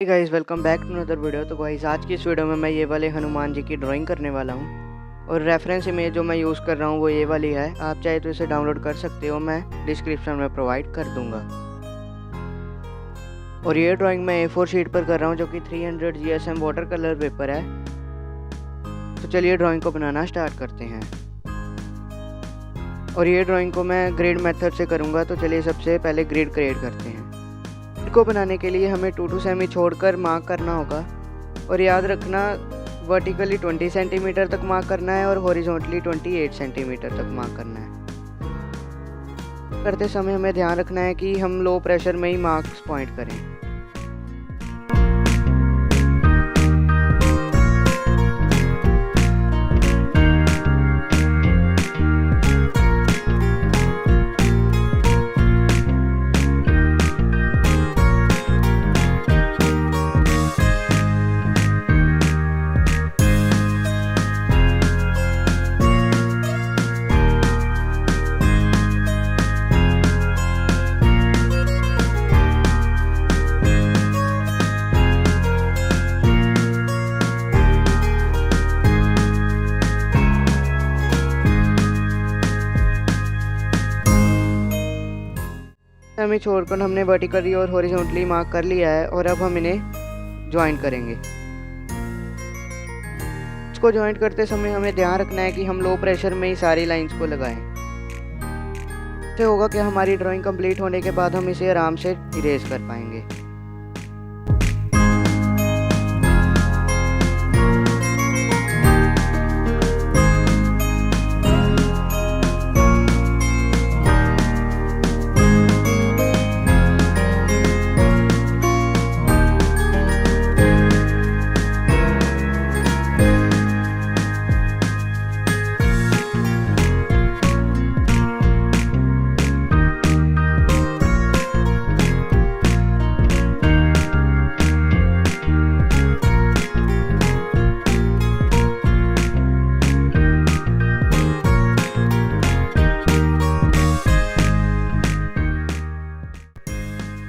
Hey guys, welcome back to another video. तो guys, आज की इस वीडियो में मैं ये वाले हनुमान जी की ड्राइंग करने वाला हूँ और रेफरेंस इमेज जो मैं यूज़ कर रहा हूँ वो ये वाली है। आप चाहे तो इसे डाउनलोड कर सकते हो, मैं डिस्क्रिप्शन में प्रोवाइड कर दूँगा। और ये ड्राइंग मैं A4 शीट पर कर रहा हूँ जो कि 300 GSM वाटर कलर पेपर है। तो चलिए ड्राइंग को बनाना स्टार्ट करते हैं। और ये ड्राइंग को मैं ग्रिड मेथड से करूँगा। तो चलिए सबसे पहले ग्रिड क्रिएट करते हैं। को बनाने के लिए हमें 2 सेमी छोड़कर मार्क करना होगा और याद रखना वर्टिकली 20 सेंटीमीटर तक मार्क करना है और हॉरिजॉन्टली 28 सेंटीमीटर तक मार्क करना है। करते समय हमें ध्यान रखना है कि हम लो प्रेशर में ही मार्क्स पॉइंट करें। हमें छोड़कर हमने वर्टिकली और हॉरिजॉन्टली मार्क कर लिया है और अब हम इन्हें ज्वाइन करेंगे। इसको ज्वाइन करते समय हमें ध्यान रखना है कि हम लो प्रेशर में ही सारी लाइंस को लगाएं। इससे होगा कि हमारी ड्राइंग कंप्लीट होने के बाद हम इसे आराम से इरेज कर पाएंगे।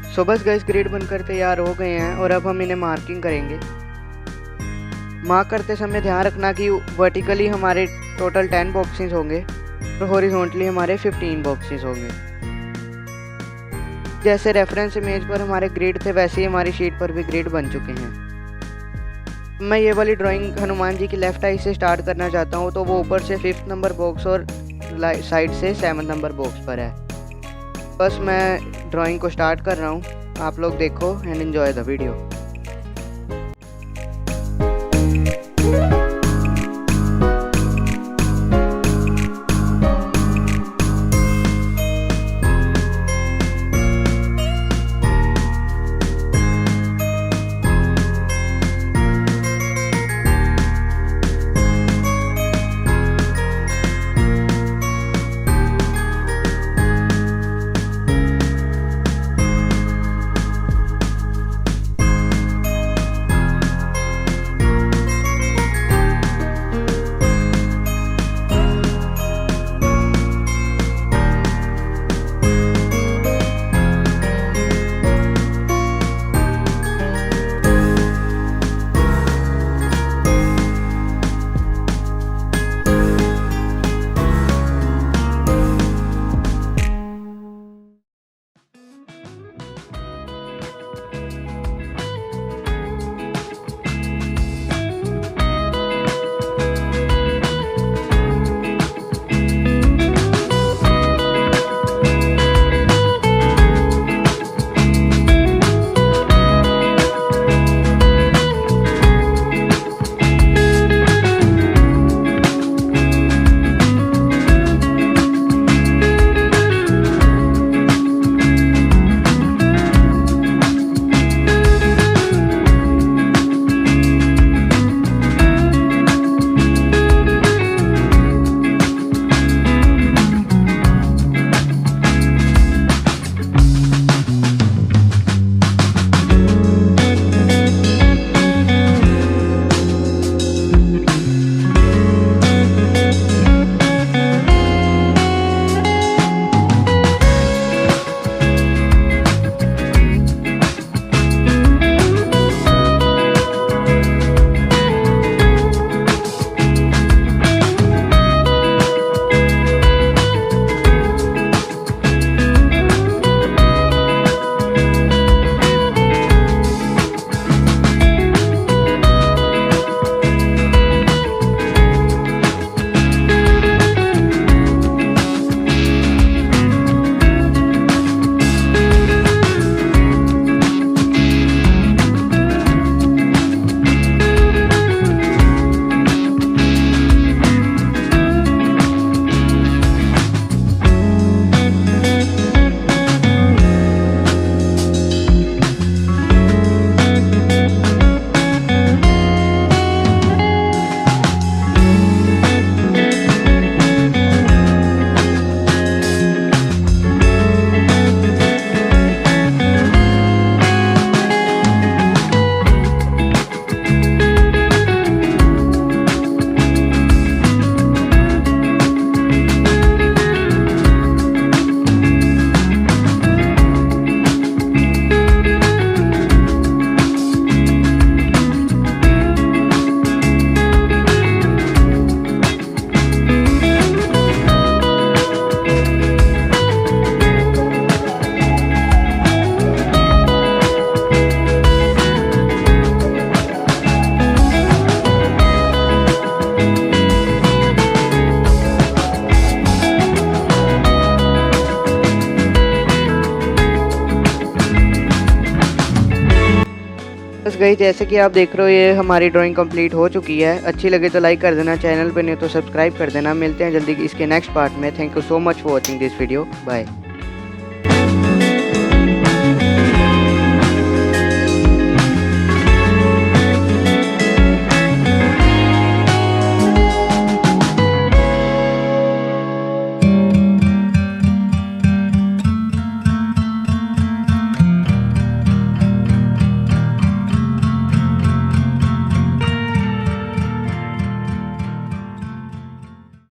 सो बस गाइस, ग्रिड बनकर तैयार हो गए हैं और अब हम इन्हें मार्किंग करेंगे। मार्क करते समय ध्यान रखना कि वर्टिकली हमारे टोटल 10 बॉक्सेस होंगे और हॉरिजॉन्टली हमारे 15 बॉक्सेस होंगे। जैसे रेफरेंस इमेज पर हमारे ग्रिड थे वैसे ही हमारी शीट पर भी ग्रिड बन चुके हैं। मैं ये वाली ड्राइंग हनुमान जी की लेफ्ट आई से स्टार्ट करना चाहता हूँ, तो वो ऊपर से 5th नंबर बॉक्स और साइड से 7th नंबर बॉक्स पर है। बस मैं ड्राइंग को स्टार्ट कर रहा हूँ, आप लोग देखो एंड एंजॉय द वीडियो। बस गई, जैसे कि आप देख रहे हो ये हमारी ड्राइंग कंप्लीट हो चुकी है। अच्छी लगे तो लाइक कर देना, चैनल पे नहीं तो सब्सक्राइब कर देना। मिलते हैं जल्दी इसके नेक्स्ट पार्ट में। Thank you so much for watching this video. Bye.